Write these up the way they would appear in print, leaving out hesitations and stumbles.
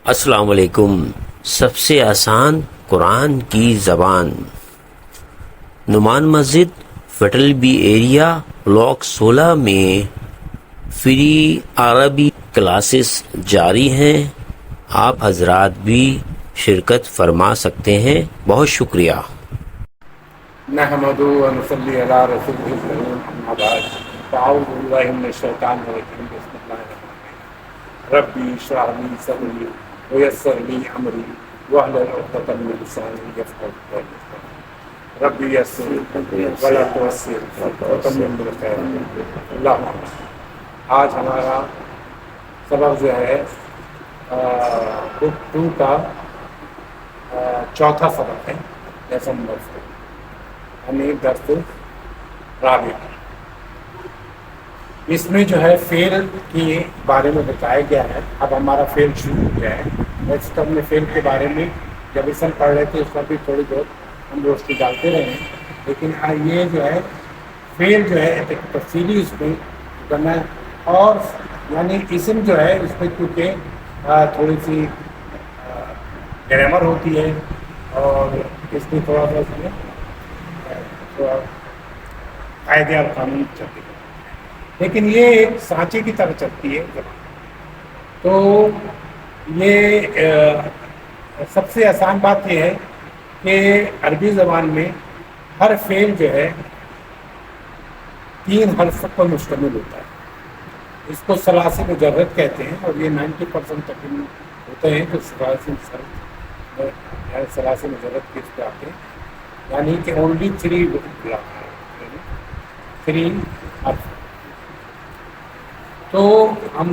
السلام علیکم۔ سب سے آسان قرآن کی زبان، نعمان مسجد فیٹل بی ایریا بلاک 16 میں فری عربی کلاسز جاری ہیں، آپ حضرات بھی شرکت فرما سکتے ہیں۔ بہت شکریہ۔ نحمدہ و نصلی علی رسولہ الکریم، اما بعد فاعوذ باللہ من الشیطان الرجیم، بسم اللہ الرحمن الرحیم۔ ربی اشرح لی صدری ویسر لی امری واحلل عقدۃ من لسانی یفقهوا قولی۔ ربی یسر ولا تعسر وتمم بالخیر، اللہم آمین۔ آج ہمارا سبق جو ہے بک 2 کا چوتھا سبق ہے، لیسن نمبر 4، یعنی درس رابع۔ اس میں جو ہے فعل کے بارے میں بتایا گیا ہے۔ اب ہمارا فعل شروع ہو گیا ہے۔ ویسے تو ہم نے فعل کے بارے میں جب اسم پڑھ رہے تھے اس پر بھی تھوڑی بہت ہم روشنی ڈالتے رہے ہیں، لیکن یہ جو ہے فعل جو ہے ایک تفصیلی اس میں کرنا ہے، اور یعنی اسم جو ہے اس میں کیونکہ تھوڑی سی گرامر ہوتی ہے اور اس میں تھوڑا سا اس میں قاعدے اور قانون چلتے ہیں، لیکن یہ ایک سانچے کی طرح چلتی ہے زبان۔ تو یہ سب سے آسان بات یہ ہے کہ عربی زبان میں ہر فعل جو ہے 3 حرف پر مشتمل ہوتا ہے۔ اس کو ثلاثی مجرد کہتے ہیں، اور یہ 90% تقریباً ہوتے ہیں جو ثلاثی مجرد کے اس پہ آتے ہیں، یعنی کہ اونلی 3 حرف۔ تو ہم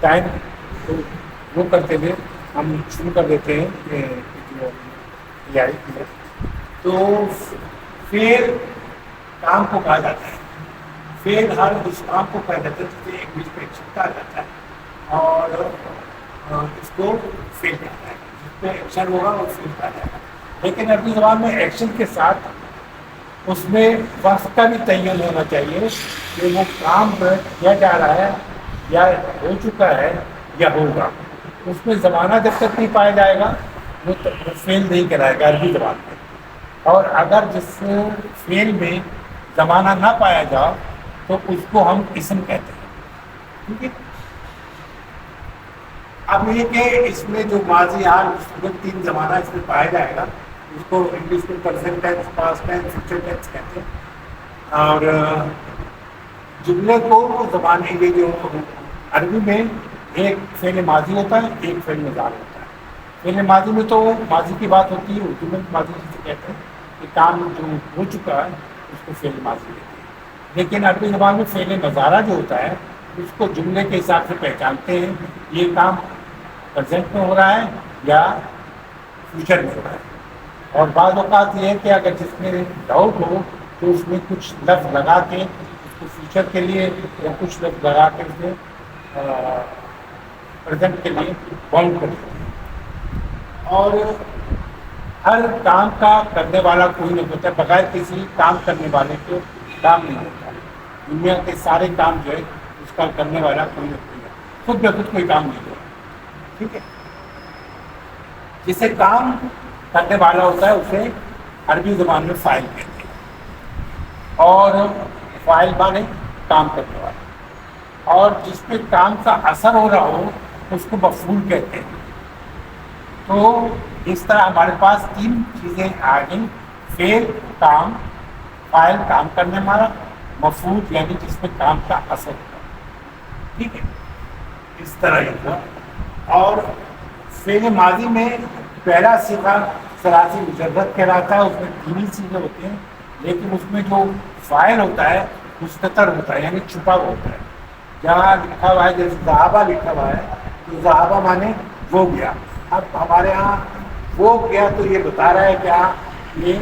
ٹائم وہ کرتے ہوئے ہم شروع کر دیتے ہیں تو فعل کام کو کہا جاتا ہے۔ فعل ہر اس کام کو کہا جاتا ہے جس سے ایک بیچ پہ ایکشن کہا جاتا ہے، اور اس کو فعل کہتا ہے، جس پہ ایکشن ہوگا وہ فعل کہا جاتا ہے۔ لیکن عربی زبان میں ایکشن کے ساتھ اس میں وقت کا بھی تعین ہونا چاہیے کہ وہ کام کیا جا رہا ہے یا ہو چکا ہے یا ہوگا۔ اس میں زمانہ جب تک نہیں پایا جائے گا وہ فعل نہیں کہلائے گا عربی زبان میں، اور اگر جس فعل میں زمانہ نہ پایا جائے تو اس کو ہم اسم کہتے ہیں، ٹھیک ہے۔ اب یہ کہ اس میں جو ماضی حال مستقبل 3 زمانہ اس میں پایا جائے گا، اس کو انگلش میں present tense, past tense, future tennis کہتے ہیں۔ اور جملے کو زبان یہ جو عربی میں ایک فعل ماضی ہوتا ہے، ایک فعل مضارع ہوتا ہے۔ فعل ماضی میں تو ماضی کی بات ہوتی ہے، اردو میں ماضی جسے کہتے ہیں کہ کام جو ہو چکا ہے اس کو فعل ماضی کہتے ہیں۔ لیکن عربی زبان میں فعل مضارع جو ہوتا ہے اس کو جملے کے حساب سے پہچانتے ہیں، یہ کام پریزنٹ میں ہو رہا ہے یا فیوچر میں ہو رہا ہے۔ اور بعض اوقات یہ ہے کہ اگر جس میں ڈاؤٹ ہو تو اس میں کچھ لفظ لگا کے اس کو فیوچر کے لیے یا کچھ لفظ لگا کے اسے پریزنٹ کے لیے باؤنڈ کر دیتے ہیں۔ اور ہر کام کا کرنے والا کوئی نہیں ہوتا ہے، بغیر کسی کام کرنے والے کے کام نہیں ہوتا ہے۔ دنیا کے سارے کام جو ہے اس کا کرنے والا کوئی نہ کوئی ہے، خود بہ خود کوئی کام نہیں ہوتا، ٹھیک ہے۔ جسے کام کرنے والا ہوتا ہے اسے عربی زبان میں فاعل کہتے ہیں، اور فاعل مانے کام کرنے والا، اور جس پہ کام کا اثر ہو رہا ہو اس کو مفعول کہتے ہیں۔ تو اس طرح ہمارے پاس 3 چیزیں آ گئیں، فعل کام، فاعل کام کرنے والا، مفعول یعنی جس پہ کام کا اثر ہوتا ہے، ٹھیک ہے۔ اس طرح یہ ہوا۔ اور فعل ماضی میں پہلا صیغہ ثلاثی مجرد کہلاتا ہے، اس میں 3 ہی صیغے ہوتے ہیں، لیکن اس میں جو فاعل ہوتا ہے مستتر ہوتا ہے، یعنی چھپا ہوا ہوتا ہے۔ جہاں لکھا ہوا ہے جیسے ذہبہ لکھا ہوا ہے تو ذہبہ مانے وہ گیا۔ اب ہمارے ہاں وہ گیا تو یہ بتا رہا ہے کہ یہ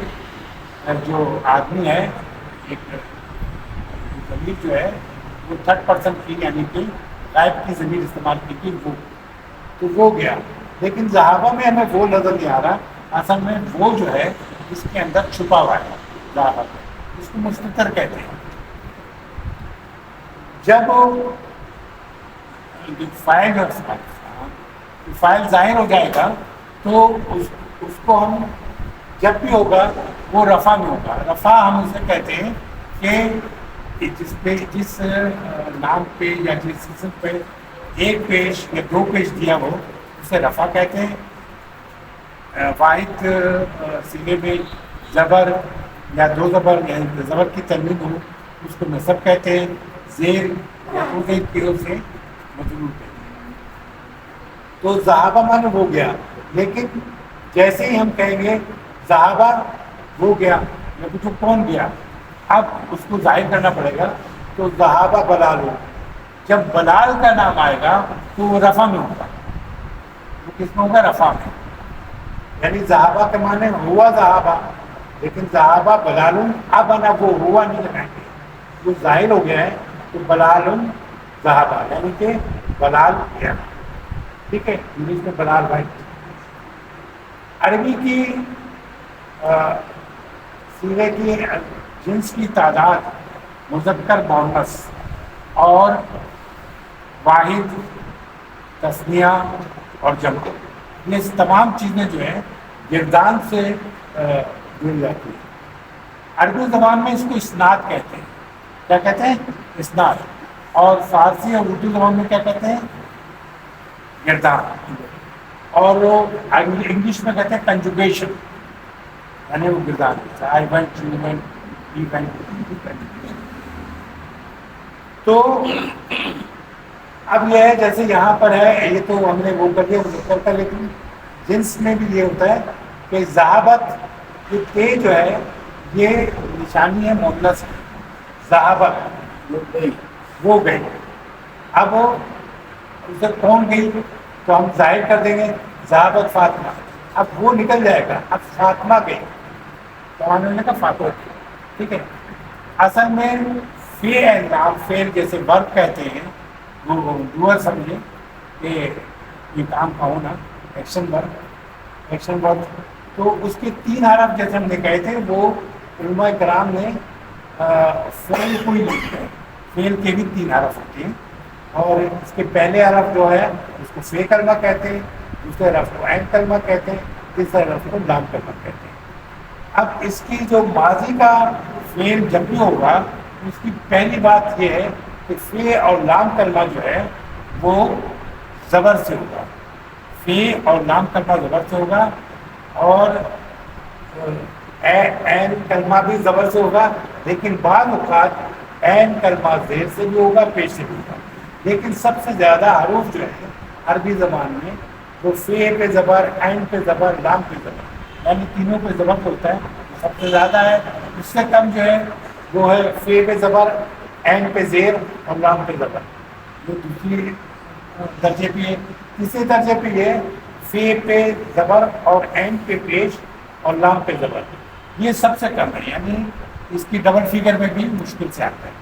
جو آدمی ہے، ایک ضمیر جو ہے وہ 3rd پرسن کی یعنی کہ غائب کی ضمیر استعمال کی تھی، وہ تو وہ گیا۔ لیکن ذہبہ میں ہمیں وہ نظر نہیں آ رہا، اصل میں وہ جو ہے اس کے اندر چھپا ہوا ہے ذہبہ، اس کو مستتر کہتے ہیں۔ جب فاعل اور فائل ظاہر ہو جائے گا تو اس کو ہم جب بھی ہوگا وہ رفع میں ہوگا. رفع ہم اسے کہتے ہیں کہ جس نام پہ یا جس اسم پہ ایک پیش یا دو پیش دیا ہو اسے رفع کہتے ہیں. واحد صیغے میں زبر یا دو زبر یا زبر کی تنوین ہو اس کو نصب کہتے ہیں. زیر یا دو زیر کی سے مجرور کہتے ہیں. تو ذہابہ مانے ہو گیا، لیکن جیسے ہی ہم کہیں گے ذہابہ ہو گیا یا کچھ کون گیا، اب اس کو ظاہر کرنا پڑے گا. تو ذہابہ بلال، جب بلال کا نام آئے گا تو وہ رفع میں ہوگا. وہ کس میں ہوگا؟ رفع میں. یعنی ذہابہ کے معنی ہوا ذہابہ، لیکن ذہابہ بلال اب انا وہ ہوا نہیں لگائیں گے، وہ ظاہر ہو گیا ہے تو بلال ذہابہ یعنی کہ بلال گیا. ٹھیک ہے، انگلش میں بلال بھائی. عربی کی صیغے کی جنس کی تعداد مذکر مؤنث اور واحد تثنیہ اور جمع، یہ تمام چیزیں جو ہیں گردان سے جڑ جاتی ہیں. عربی زبان میں اس کو اسناد کہتے ہیں. کیا کہتے ہیں؟ اسناد. اور فارسی اور اردو زبان میں کیا کہتے ہیں؟ گردان. اور وہ انگلش میں کہتے ہیں کنجوگیشن، یعنی وہ گردان. I went, you went, he went. تو اب یہ ہے جیسے یہاں پر ہے، یہ تو ہم نے وہ کر دیا مذکر کا، لیکن جنس میں بھی یہ ہوتا ہے کہ ذہابت یہ تے جو ہے یہ نشانی ہے مؤنث کی. ذہابت وہ گئی. اب اسے کون گئی تو ہم ظاہر کر دیں گے ذہابت فاطمہ. اب وہ نکل جائے گا، اب فاطمہ گئی تو ہم نے کہا فاطمہ. ٹھیک ہے. اصل میں فعل نام فعل جیسے ورب کہتے ہیں، وہ سمجھے کہ یہ کام کا ہونا ایکشن ورب. ایکشن ورب تو اس کے 3 حرف جیسے ہم نے کہے تھے، وہ علماء کرام نے فعل کو ہی لکھا ہے. فعل کے بھی 3 حرف ہوتے ہیں، اور اس کے پہلے حرف جو ہے اس کو فے کلمہ کہتے ہیں، دوسرے حرف کو عین کلمہ کہتے ہیں، تیسرے حرف کو لام کلمہ کہتے ہیں. اب اس کی جو ماضی کا فعل جب بھی ہوگا اس کی پہلی بات یہ ہے کہ فے اور لام کلمہ جو ہے وہ زبر سے ہوگا. فے اور لام کلمہ زبر سے ہوگا، اور عین کلمہ بھی زبر سے ہوگا، لیکن بعض اوقات عین کلمہ زیر سے بھی ہوگا، پیش سے بھی ہوگا. لیکن سب سے زیادہ حروف جو ہے عربی زبان میں وہ فے پہ زبر، عین پہ زبر، لام پہ زبر، یعنی تینوں پہ زبر ہوتا ہے سب سے زیادہ ہے. اس سے کم جو ہے وہ ہے فے پہ زبر، عین پہ زیر اور لام پہ زبر. یہ دوسری درجے پہ ہے. تیسرے درجے پہ یہ فے پہ زبر اور عین پہ پیش اور لام پہ زبر. یہ سب سے کم ہے، یعنی اس کی ڈبل فگر میں بھی مشکل سے آتا ہے.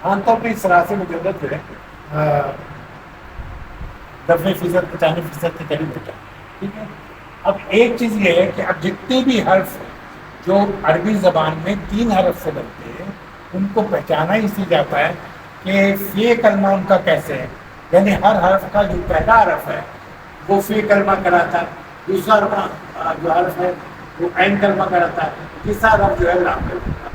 عام طور پہ اس طرح سے مجرد جو ہے 90% 95% کے قریب ہوتا ہے. ٹھیک ہے. اب ایک چیز یہ ہے کہ اب جتنے بھی حرف جو عربی زبان میں 3 حرف سے بنتے ہیں ان کو پہچانا اس لیے جاتا ہے کہ فے کلمہ ان کا کیسے ہے. یعنی ہر حرف کا جو پہلا حرف ہے وہ فے کلمہ کراتا ہے، دوسرا جو حرف ہے وہ عین کلمہ کراتا ہے، تیسرا حرف جو ہے لام کلمہ.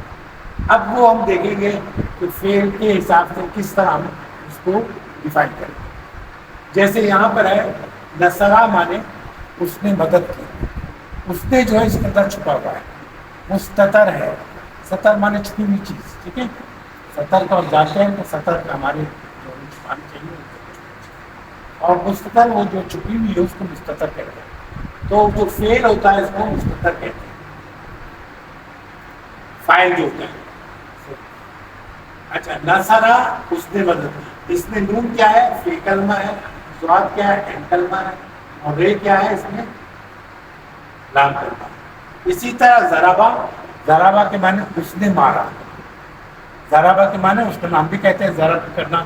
اب وہ ہم دیکھیں گے کہ فعل کے حساب سے کس طرح ہم اس کو ڈیفائن کریں. جیسے یہاں پر ہے نصرہ مانے اس نے مدد کی. اس نے جو ہے اس کے اندر چھپا ہوا ہے. مستتر ہے، ستر مانے چھپی ہوئی چیز. ٹھیک ہے. ستر کو ہم جانتے ہیں کہ ستر کا ہمارے جو چھپانے چاہیے، اور مستتر وہ جو چھپی ہوئی ہے اس کو مستتر کہتے ہیں. تو جو فعل ہوتا ہے اس کو مستتر کہتے ہیں. فاعل جو ہوتا ہے. اچھا، نصرہ اس نے مدد کی. اس میں نون کیا ہے؟ فے کلمہ ہے. ضاد کیا ہے؟ عین کلمہ ہے. اور رے کیا ہے؟ اس میں لام کلمہ. اسی طرح ضربہ، ضربہ کے معنی اس نے مارا. ضربہ کے معنی اس کا نام بھی کہتے ہیں ضرب کرنا،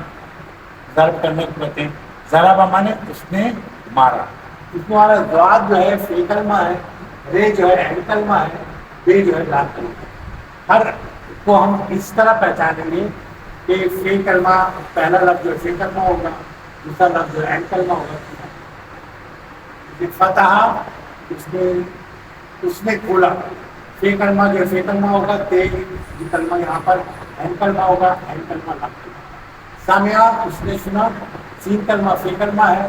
ضرب کرنے کو کہتے ہیں. ضربہ معنی اس نے مارا. اس میں ہمارا ضاد جو ہے فے کلمہ ہے، رے جو ہے عین کلمہ ہے، بے جو ہے لام کلمہ ہے. ہر کو ہم اس طرح پہچانیں گے کہ فے کلمہ پہلا لفظ جو ہے فے کلمہ ہوگا، دوسرا لفظ جو ہے عین کلمہ ہوگا، فتح اس نے کھولا، فے کلمہ جو فے کلمہ ہوگا، تے جو کلمہ یہاں پر این کلمہ ہوگا، این کلمہ لام کلمہ۔ سامعہ اس نے سنا، سین کلمہ فے کلمہ ہے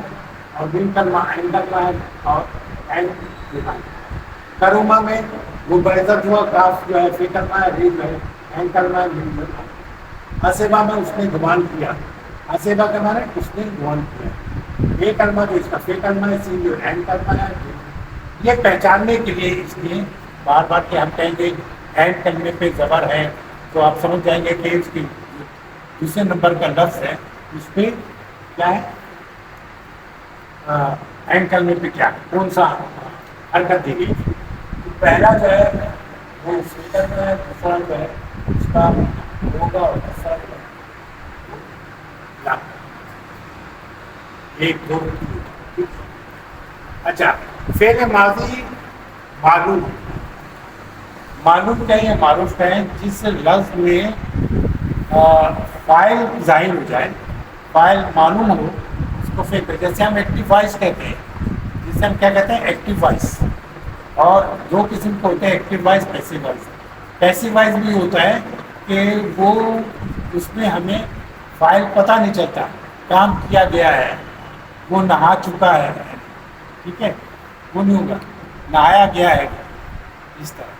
اور بن کلمہ این کلمہ ہے اور این کلمہ ہے۔ کرومہ میں وہ بعزت ہوا، کاف جو ہے فے کلمہ ہے، ری جو ہے این کلمہ ہے، بن کلمہ ہے۔ حسیبہ میں اس نے گمان کیا، حسیبہ کے معنی اس نے گمان کیا۔ یہ کلمہ جو اس کا فے کلمہ ہے، سین جو این کلمہ ہے۔ یہ پہچاننے کے لیے اس لیے بار بار کہ ہم کہیں گے این کلمے پہ زبر ہے تو آپ سمجھ جائیں گے کہ اس کی دوسرے نمبر کا لفظ ہے اس پہ کیا ہے، این کلمے پہ کیا کون سا حرکت دی گئی۔ تو پہلا جو ہے وہ فیکر میں ہے، دوسرا جو ہے اس کا ہوگا اور تیسرا جو ہے لام۔ ایک دو تین۔ اچھا، فعل ماضی معلوم، معلوم کہیں معروف کہیں جس لفظ میں فاعل ظاہر ہو جائے، فاعل معلوم ہو، اس کو فعل، جیسے ہم ایکٹیو وائس کہتے ہیں، جسے ہم کیا کہتے ہیں ایکٹیو وائس۔ اور دو قسم کے ہوتے ہیں، active voice, passive voice. Passive voice بھی ہوتا ہے کہ وہ اس میں ہمیں فاعل پتہ نہیں چلتا، کام کیا گیا ہے، وہ نہا چکا ہے، ٹھیک ہے، وہ نہیں ہوگا، نہایا گیا ہے، اس طرح۔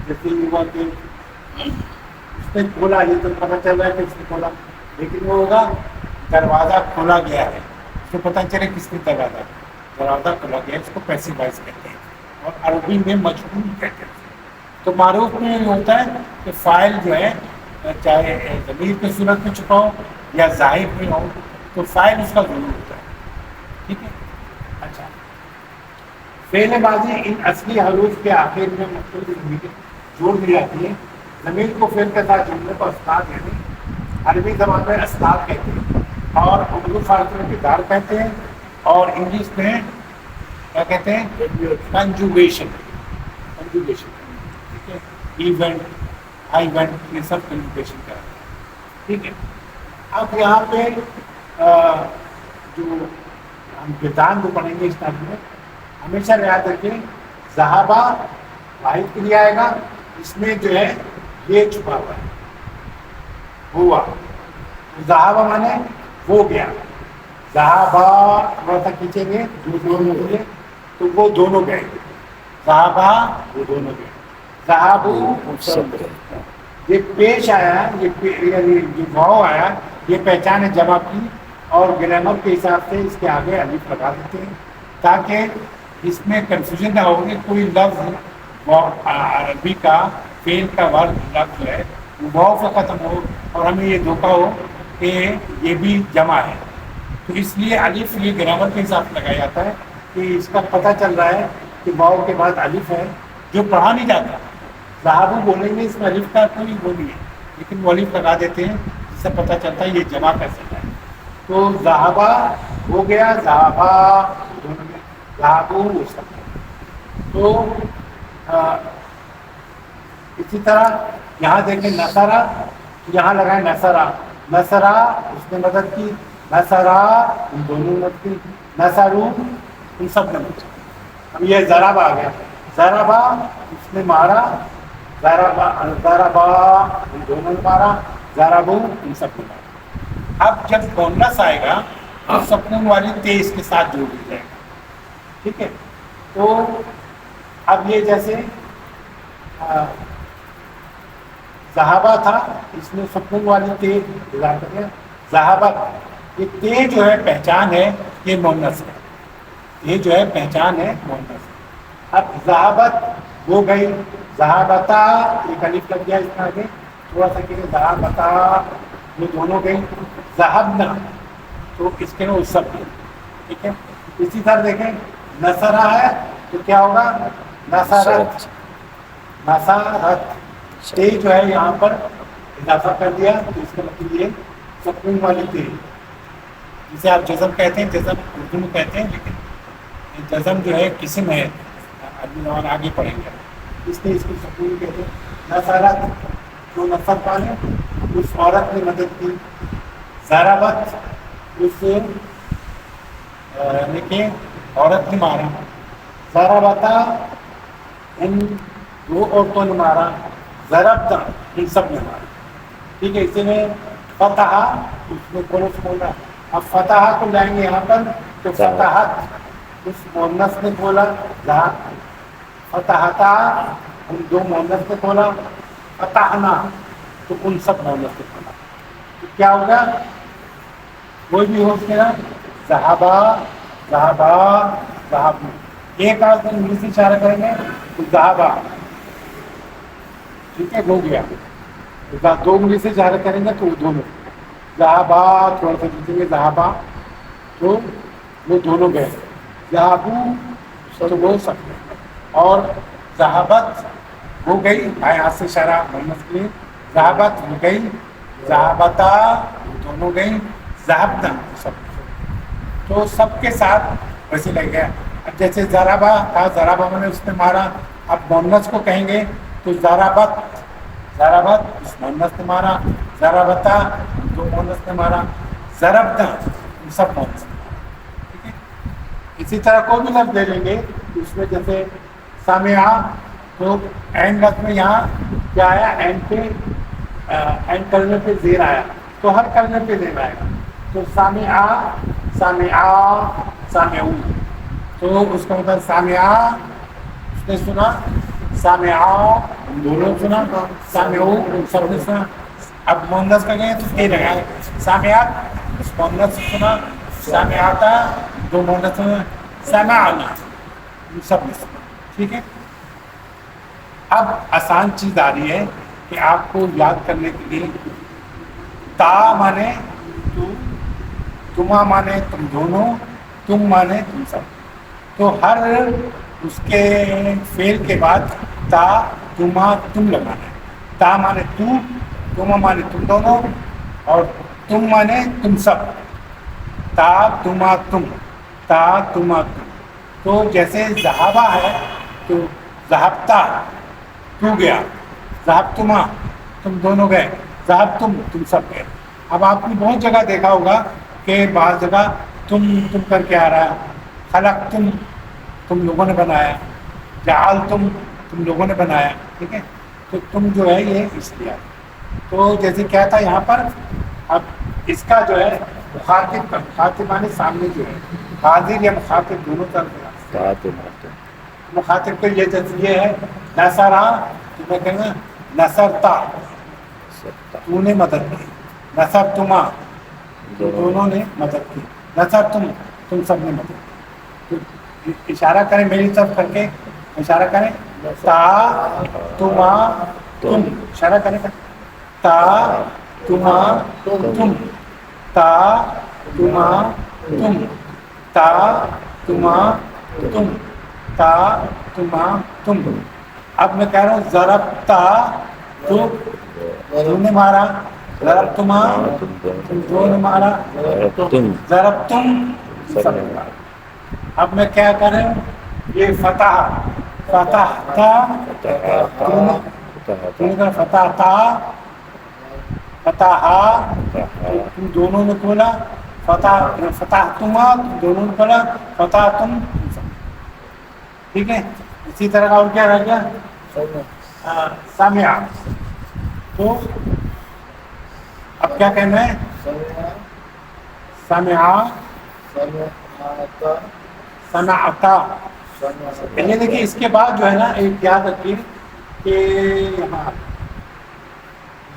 جیسے یہ ہوا کہ اس نے کھولا، یہ تو پتہ چل رہا ہے کہ اس نے کھولا، لیکن وہ ہوگا دروازہ کھولا گیا ہے، اس کو پتہ چلے کس نے دروازہ کھولا گیا ہے، اس کو پیسیو وائس کہتے ہیں اور عربی میں مجہول کہتے ہیں۔ تو معروف میں یہ ہوتا ہے کہ فاعل جو ہے چاہے ضمیر کی صورت میں چھپا ہو یا ظاہر میں ہو تو فاعل اس کا ضرور ہوتا ہے، ٹھیک ہے۔ اچھا، فعل ماضی ان اصلی حروف کے آخر میں مختلف ضمیریں جوڑ دی جاتی ہیں۔ ضمیر کو فعل کے ساتھ جملے کو اسناد یعنی عربی زبان میں اسناد کہتے ہیں اور اردو فارسی میں کردار کہتے ہیں اور انگلش میں کیا کہتے ہیں کنجوگیشن، کنجوگیشن، ٹھیک ہے، ایونٹ، ایونٹ، یہ سب کنجوگیشن کا ہے، ٹھیک ہے۔ اب یہاں پہ جو ہم کردار کو پڑھیں گے اس ٹائم میں ہمیشہ یاد رکھیں ذہابہ واحد کے لیے آئے گا، اس میں جو ہے یہ چھپا ہوا ہے، ہوا، ذہابہ مانے وہ گیا، ذہابہ تھوڑا سا کھینچیں گے جو دونوں ہوئے تو وہ دونوں گئے، ذہابہ وہ دونوں گئے، ذہابو سب گئے۔ یہ پیش آیا، یہ جو واو آیا یہ پہچان ہے جمع کی اور گرامر کے حساب سے اس کے آگے الف لگا دیتے ہیں تاکہ اس میں کنفیوژن نہ ہو کہ کوئی لفظ عربی کا فعل کا ورڈ لفظ جو ہے وہ واو سے ختم ہو اور ہمیں یہ دھوکہ ہو کہ یہ بھی جمع ہے۔ تو اس لیے الف یہ گرامر کے حساب سے لگایا جاتا ہے کہ اس کا پتہ چل رہا ہے کہ واو کے بعد الف ہے جو پڑھا نہیں جاتا۔ ذہابو بولیں گے اس میں الف کا کوئی وہ نہیں ہے لیکن وہ الف لگا دیتے ہیں جس سے پتہ چلتا ہے یہ جمع کیسے ہے۔ تو ذہابہ ہو گیا، ذہابہ دونوں میں، ذہابو وہ سب۔ تو اسی طرح یہاں دیکھیں نصرہ، یہاں لگائیں نصرہ، نصرہ اس نے مدد کی، نصرہ ان دونوں نے مدد کی، نصرو ان سب نے مدد کی۔ اب یہ ضربہ آ گیا، ضربہ اس نے مارا، ضربہ ان دونوں نے مارا، ضربو ان سب نے مارا۔ اب جب بونس آئے گا تو سکون والی تیز کے ساتھ جوڑ دی جائے گا، ٹھیک ہے۔ تو اب یہ جیسے ذہابہ تھا اس میں سکون والی تیز اضافہ کر دیا، ذہابہ، یہ تیز جو ہے پہچان ہے یہ مونس ہے، یہ جو ہے پہچان ہے مونس ہے۔ اب ذہابت وہ گئی، ذہابتا ایک الف لگ گیا اس میں آگے تھوڑا سا کہ ذہابتا یہ دونوں گئی، ذہبنا تو اس کے وہ سب گئے، ٹھیک ہے۔ اسی طرح دیکھیں نصرہ ہے تو کیا ہوگا نصرت، نصرت تیز جو ہے یہاں پر اضافہ کر دیا تو اس کا مطلب یہ سکون والی تیز، جسے آپ جزم کہتے ہیں، جزم اردو میں کہتے ہیں لیکن جزم جو ہے قسم ہے عربی زبان آگے پڑھیں گے، اس لیے اس کو سکون کہتے ہیں۔ نصرت جو نصرت والے اس عورت نے مدد کی، ضربت اس دیکھیے عورت نے مارا، ضربتا ان دو عورتوں نے مارا، ضربتا ان سب نے مارا، ٹھیک ہے. اسی میں فتح اس میں کورس بولا. اب فتح کو لائیں گے یہاں پر تو فتحت اس مونس نے کھولا، فتحتا ان دو مونس نے کھولا، فتحنا تو ان سب مونس نے کھولا. تو کیا ہوگا؟ کوئی بھی ہو اس نا، ذہبا ذہبا ذہب. ایک آدھ دن انگلش سے اشارہ کریں گے تو ذہبا، ٹھیک ہے، ہو گیا. دو انگلش سے اشارہ کریں گے تو دونوں ذہبا، تھوڑا سا جیتیں گے ذہبا تو وہ دونوں گئے. ذہبو تو بول سکتے ہیں، اور ذہبت ہو گئی، ہاتھ سے اشارہ محمد کے لیے، ذہبت ہو گئی، ذہبتا دونوں گئی، ذہبنا سب. تو سب کے ساتھ ویسے لگ گیا. اب جیسے ضربا تھا، ضربا میں نے اس نے مارا، اب مونس کو کہیں گے تو ضربت، ضربت اس مونس نے مارا، ضربتا دو مونس نے مارا، ضربتا سب مونس نے مارا. ٹھیک ہے. اسی طرح کوئی بھی لفظ دے لیں گے اس میں جیسے سامعہ تو عین لفظ میں یہاں کیا آیا؟ عین پہ عین کلمے پہ زیر آیا تو ہر کلمے پہ زیر آئے گا. تو سامعہ، سامعہ، سامعو تو اس کا مطلب سامعہ اس نے سنا، سامعہ دونوں سنا، سامعو سب نے سنا. اب مونس کا گئے تو تین ہے، سامعات اس مونس سے سنا، سامعاتا دو مونس سنا، سمعنا سب نے سنا. ٹھیک ہے. اب آسان چیز آ رہی ہے کہ آپ کو یاد کرنے کے لیے تا مانے تو، تما مانے تم دونوں، تم مانے تم سب. تو ہر اس کے فعل کے بعد تا تما تم لگانا ہے. تا مانے تو، تما مانے تم دونوں، اور تم مانے تم سب. تا تما تم، تا تما تم. تو جیسے ذہابہ ہے تو ذہبتا تو گیا، ذہبتما تم دونوں گئے، ذہبتم تم سب گئے. اب آپ نے بہت جگہ دیکھا ہوگا کہ بعض جگہ تم کر کے آ رہا ہے، خلق تم لوگوں نے بنایا، جعل تم لوگوں نے بنایا. ٹھیک ہے. تو تم جو ہے یہ اس لیے. تو جیسے کیا تھا یہاں پر، اب اس کا جو ہے مخاطب کا، مخاطب مانے سامنے جو ہے، حاضر یا مخاطب دونوں طرف. مخاطب کے لیے یہ ہے نصرا، تو میں کہوں گا نصرتا تو نے مدد کی، نصرتما دونوں نے مدد کی، نصرتم تم سب نے مدد کی. تو اشارہ کریں میری طرف کر کے، اشارہ کریں تا تما تم، اشارہ کریں تا تما تم، تا تما تم، تا تما تم، تا تما تم. اب میں کہہ رہا ہوں ضربتا تو نے مارا، ضربتما تم دو نے مارا، ضربتم سب نے مارا. اب میں کیا کریں، یہ فتح، فتح تھا فتح تھا، فتح تم دونوں نے کھولا، فتح تما تم دونوں نے کھولا، فتح تم. ٹھیک ہے. اسی طرح اور کیا رہ گیا؟ سامعہ. تو اب کیا کہنا ہے؟ سامعہ، سمعتا. یہ دیکھیے اس کے بعد جو ہے نا ایک یاد رکھیے کہ یہاں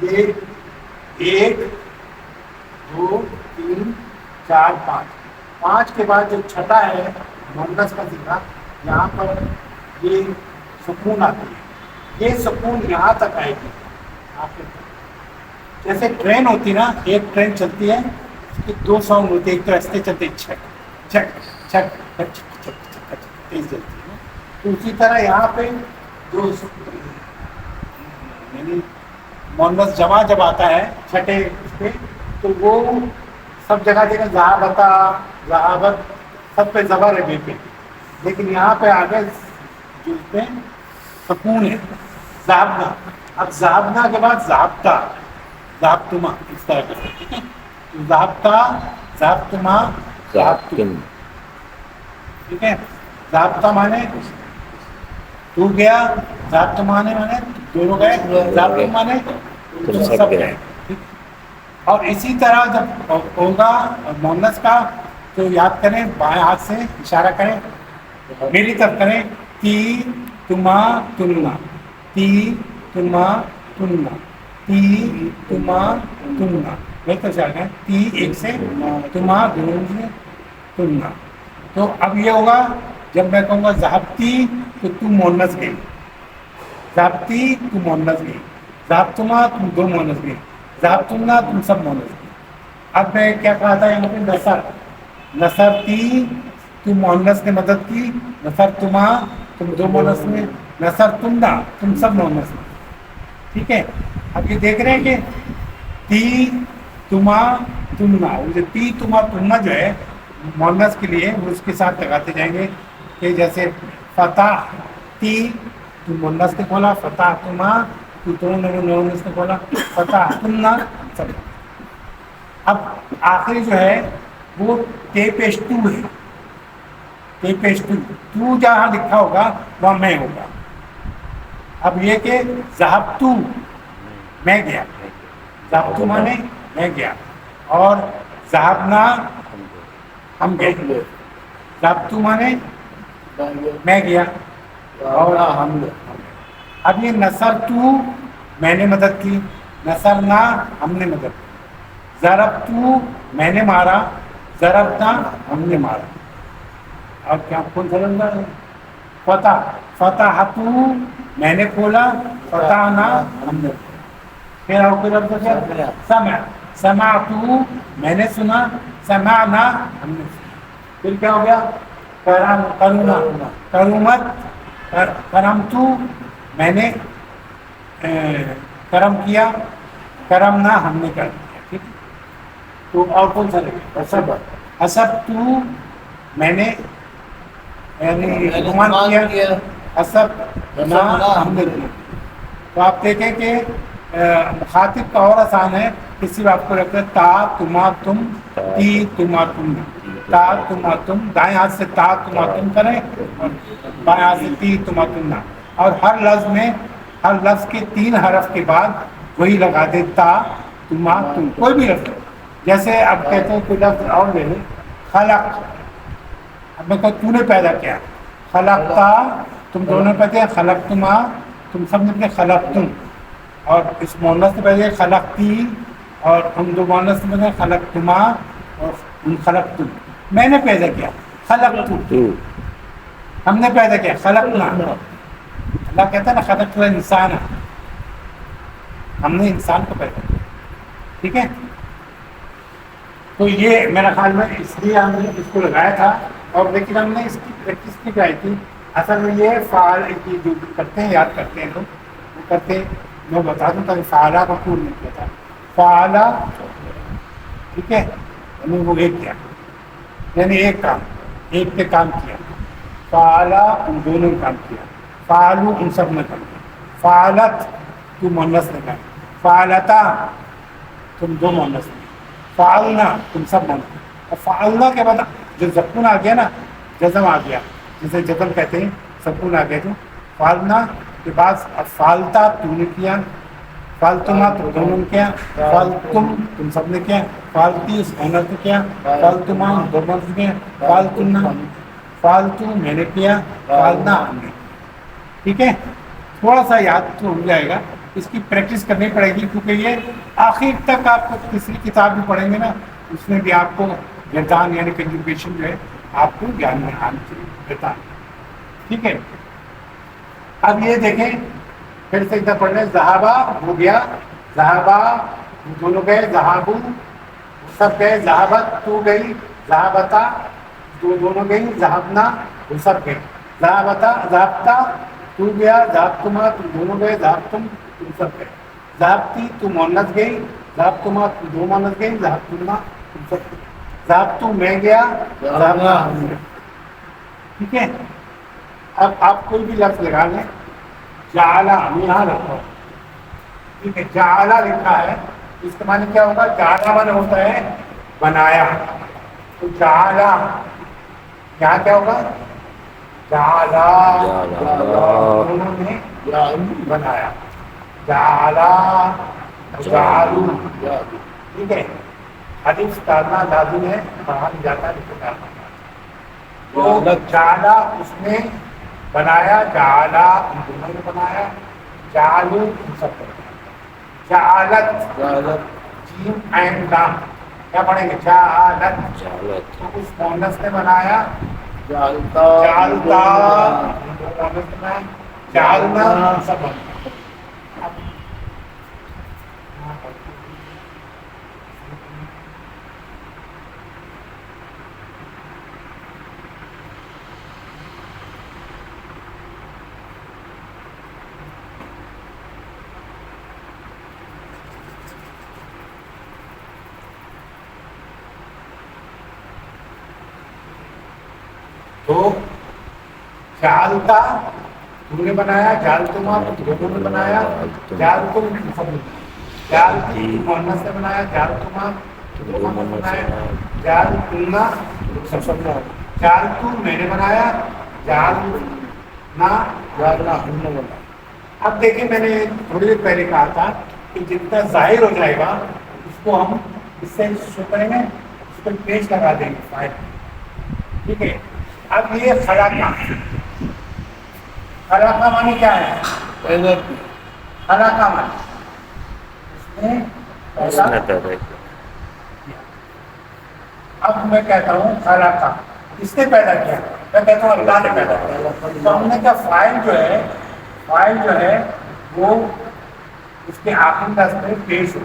یہ 1 2 3 4 5 کے بعد جو چھٹا ہے مونس کا ذکر، یہاں پر یہ سکون آتی ہے. یہ سکون یہاں تک آئے گی آخر تک. جیسے ٹرین ہوتی نا، ایک ٹرین چلتی ہے اس کے 2 ساؤنڈ ہوتے ہیں، ایک تو رستے چلتے چھک چھک چھک چھک چھک تیز چلتی ہے. تو اسی طرح یہاں پہ جو یعنی مونس جمع جب آتا ہے چھٹے اس پہ، تو وہ سب جگہ جگہ ذہابتا، ذہابت سب پہ زبر ہے بے پہ، لیکن یہاں پہ آگے جو اس پہ سکون ہے ذہبنا. اب ذہبنا کے بعد ذہبتا، ذہبتما اس طرح کرتے. ٹھیک ہے. ضابطہ، ضابطما، ضابطو، ذاتن ٹھیک ہے. ضابطہ مانے تو گیا، ضابطہ مانے دونوں گئے، ضابطہ مانے تم سب گئے. اور اسی طرح جب ہوگا مؤنث کا تو یاد کریں، بائیں ہاتھ سے اشارہ کریں، میری طرف کریں. تی تما تمنا، تی تما تمنا، تی تما تمنا. میری طرف سے آگے تی ایک سے، تما دونوں سے، تمنا. تو اب یہ ہوگا جب میں کہوں گا ذہبتی تو تم مؤنث گئی، ذہبتی تم مؤنث گئی، ذہبتما تم دو مؤنث گئی، ذہبتنا تم سب مؤنث گئی. اب میں کیا کہا تھا یہاں پہ نثر، نثرتی تم مؤنث نے مدد کی، نثرتما تم دو مؤنث میں، نثرتنا تم سب مؤنث میں. ٹھیک ہے. اب یہ دیکھ رہے ہیں کہ تی تما تمنا، وہ جو تی تما تمنا جو ہے مؤنث کے لیے وہ اس کے ساتھ لگاتے جائیں گے کہ جیسے فتح تی تم مؤنث نے کھولا، فتح تما تو دونوں مؤنث نے کھولا، فتح تمنا سب. اب آخری جو ہے وہ تے پیش تو ہے، تے پیش تو جہاں لکھا ہوگا وہاں میں ہوگا. اب یہ کہ ذہبتو میں گیا، ذہبتو مانے میں گیا، اور ذہبنا ہم گئے. ذہبتو مانے میں گیا اور ہم گئے. اب یہ نصرتو میں نے مدد کی، نصرنا ہم نے مدد کی. ضربتو میں نے مارا، ضربنا ہم نے مارا. اب کیا کون سا لفظ ہے؟ فتح، فتحتو میں نے کھولا، فتحنا ہم نے. پھر اور کوئی لفظ ہے سمع، سمعتو میں نے سنا، سمعنا ہم نے سنا. پھر کیا ہو گیا؟ کرونا، کرومت، کرمتو میں نے کرم کیا، کرمنا ہم نے کر دیا. ٹھیک. تو اور کون سا لگے؟ حسب، حسبتو میں نے یعنی گمان کیا، حسب نہ ہم نے کیا. تو آپ دیکھیں کہ مخاطب کا اور آسان ہے، کسی آپ کو رکھتے تا تما تم، تی تما تم، تا تما تم، دائیں ہاتھ سے تا تما تم کریں اور بائیں ہاتھ سے تی تما تم نہ. اور ہر لفظ میں ہر لفظ کے 3 حرف کے بعد وہی لگا دے تا تما تم، کوئی بھی لفظ. جیسے اب کہتے ہیں کوئی لفظ اور لے لیں، خلق، اب میں کہوں تو نے پیدا کیا، خلقتا تم دونوں پیدا کیا، خلقتما تم سب نے خلق تم، اور اس مؤنث نے پیدا کیا خلقتی، اور ہم دو مؤنث نے پیدا کیا خلقتما اور خلقتم. میں نے پیدا کیا خلقت، ہم نے پیدا کیا خلقنا. اللہ کہتا ہے نا خلقت الانسان، ہم نے انسان کو پیدا کیا. ٹھیک ہے. تو یہ میرا خیال میں اس لیے ہم نے اس کو لگایا تھا، اور لیکن ہم نے اس کی پریکٹس نہیں کرائی تھی. اصل میں یہ فعال کی جو کرتے ہیں یاد کرتے ہیں لوگ وہ کرتے ہیں، میں بتا دوں تاکہ فعالہ کا پور نہیں کیا تھا. فعالہ ٹھیک ہے، یعنی وہ ایک کیا، یعنی ایک کام، ایک پہ کام کیا. فعالہ ان دونوں نے کام کیا، فعالو ان سب نے کام کیا. فعالت تو مؤنث نے کام، فعالتا تم دو مؤنث نے، فعلنا تم سب مؤنث. اور فعلنا کے بعد جو سکون آ گیا نا، جزم آ گیا، جسے جزم کہتے ہیں، سکون آ گیا. جو فعلنا کے بعد اب فعلتا تو نے کیا، فالتما تم دونوں نے کیا، فالتم تم سب نے کیا، فالتی اس عورت نے کیا، فالتما دو مرد نے کیا، فالتنا فالتو میں نے کیا، فالنا ہم نے. ٹھیک ہے. تھوڑا سا یاد تو ہو جائے گا، اس کی پریکٹس کرنی پڑے گی، کیونکہ یہ آخر تک آپ کو تیسری کتاب بھی پڑھیں گے نا، اس میں بھی آپ کو گردان یعنی کنجوگیشن جو ہے آپ کو جان میں آنا چاہیے گردان. ٹھیک ہے. اب یہ دیکھیں پھر سے ادھر پڑھ لیں. ذہابہ ہو گیا، ذہابہ دونوں گئے، ذہابو سب گئے، ذہابت تو گئی، ذہابتا دونوں گئی، ذہابنا وہ سب گئے، ذہابتا ذہابتا تو گیا، ذہابتما تم دونوں گئے، ذہابتم تم سب گئے، ذہابتی تم مؤنث گئی، ذہابتما تم دو مؤنث گئی، ذہابتما تم سب گئے، ذہابتو میں گیا، ذہابنا ہم گئے. ٹھیک ہے. اب آپ کوئی بھی لفظ لگا لیں. جعلا ہم یہاں رکھو، ٹھیک ہے. جعلا لکھا ہے اس کے معنی کیا ہوگا؟ جعلا معنی ہوتا ہے بنایا، تو جعلا یہاں کیا ہوگا؟ جعلا انہوں نے بنایا، جعلا جعلو، ٹھیک ہے، حدیث ڈالنا لازم ہے، باہر نہیں جاتا ہے ڈالنا، تو جعلا اس نے بنایا، جعلا ان دونوں نے بنایا، جعلو ان سب نے بنایا، جعلت جیم عین لام کیا پڑھیں گے؟ جعلت، تو اس مؤنث نے بنایا، جعلتا مؤنث نے بنایا، جعلنا سب بنایا۔ تو جعلتا تم نے بنایا، جعلتما تم دونوں نے بنایا، جعلتم تم سب نے بنایا، جعلتی مؤنث نے بنایا، جعلتما تم دونوں نے بنایا، جعلتنا تم سب نے، جعلتو میں نے بنایا، جعلنا ہم نے بنایا۔ اب دیکھیں میں نے تھوڑی دیر پہلے کہا تھا کہ جتنا ظاہر ہو جائے گا اس کو ہم اس سے شو کریں گے، اس پہ پیش لگا دیں گے فائل، ٹھیک ہے۔ اب یہ خلاقہ، خلاقہ معنی کیا ہے؟ خلاقہ معنی اس نے پیدا کیا۔ اب میں کہتا ہوں خلاقہ کس نے پیدا کیا؟ میں کہتا ہوں اللہ نے پیدا کیا۔ تو ہم نے کہا فاعل جو ہے وہ اس کے آخری لفظ میں پیش ہو،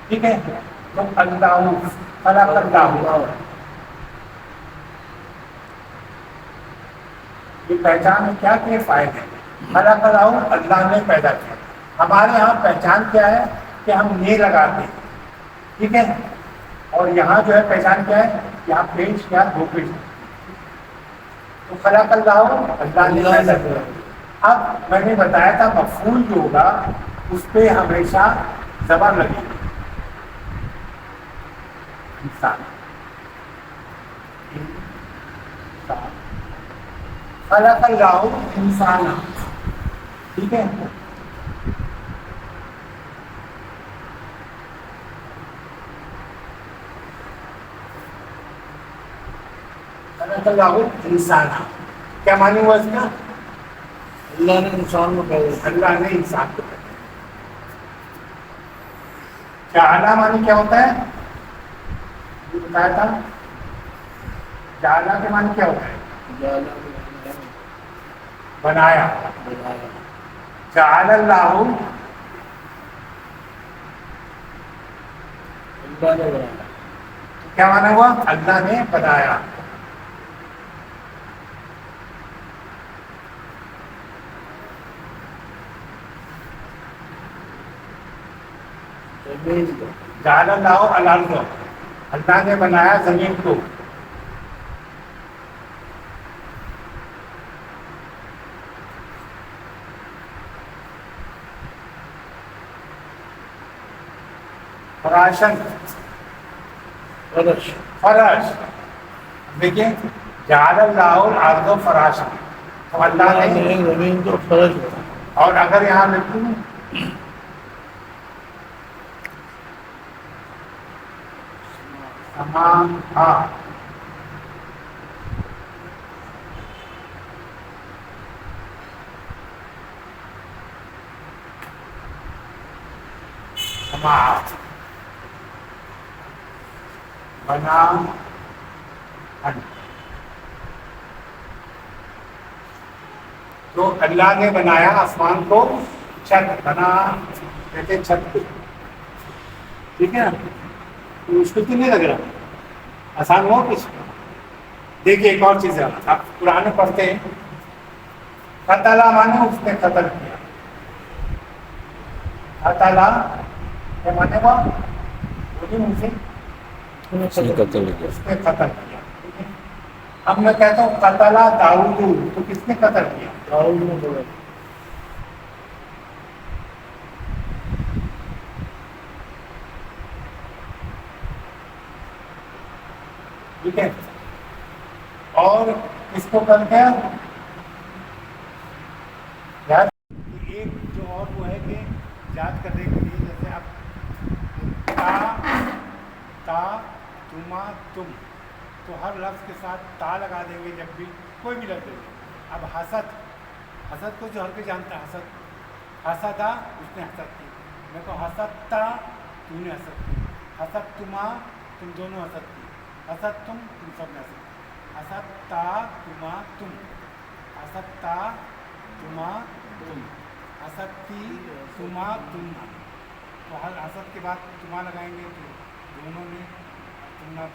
ٹھیک ہے، تو اللہ، خلق اللہ، یہ پہچان ہے کیا کہ یہ فائل ہے، خلق اللہ، اللہ نے پیدا کیا۔ ہمارے یہاں پہچان کیا ہے کہ ہم یہ لگاتے ہیں، ٹھیک ہے، اور یہاں جو ہے پہچان کیا ہے، یہاں پیش کیا، دو پیش، تو خلق اللہ، اللہ نے پیدا کیا۔ اب میں نے بتایا تھا مفعول جو ہوگا اس پہ ہمیشہ زبر لگے گی، انسان، خلق اللہ انسان، ٹھیک ہے، خلق اللہ انسان، کیا معنی ہوا اس کا؟ اللہ نے انسان کو پیدا کیا، اللہ نے انسان کو پیدا کیا۔ جعلا معنی کیا ہوتا ہے؟ یہ بتایا تھا، جعلا کے معنی کیا ہوتا ہے؟ بنایا، جعل اللہ، کیا معنی ہوا؟ اللہ نے بنایا۔ جعل اللہ الارض، اللہ نے بنایا زمین کو، فراشن، فرش، دیکھیں جعل اللہ الارض فراشن، تو اللہ نے زمین کو فرش بنایا۔ اور اگر یہاں لکھوں تمام، ہاں، تمام بنا، تو اللہ نے بنایا آسمان کو، چھت بنا کہتے چھت کو، ٹھیک ہے نا، مشکل تو نہیں لگ رہا، آسان ہوا کچھ؟ دیکھیے ایک اور چیز ہے، آپ قرآن میں پڑھتے ہیں قتل مانے اس نے قتل کیا، قتل کیا مانے ہوا؟ بولیے مجھ سے، اس نے قتل کیا۔ اب میں کہتا ہوں قتل داؤد، تو کس نے قتل کیا؟ داؤد نے بولا۔ ٹھیک ہے. اور اس کو کر کے یاد ایک جو اور وہ ہے کہ یاد کرنے کے لیے جیسے اب تا تما تم تو ہر لفظ کے ساتھ تا لگا دیں گے جب بھی کوئی بھی لفظ دیں گے. اب حسد کو جو ہر کوئی جانتا ہے حسدا اس نے حسد کی. میں کو حسدتا تو نے حسد کی. حسد تما تم دونوں حسد کی. حسد تم سب نے حسد کی. حسدتا تما تم. حسدتا تما تم. حسدتی تما تم. تو ہر حسد کے بعد تما لگائیں گے تو دونوں نے تمنا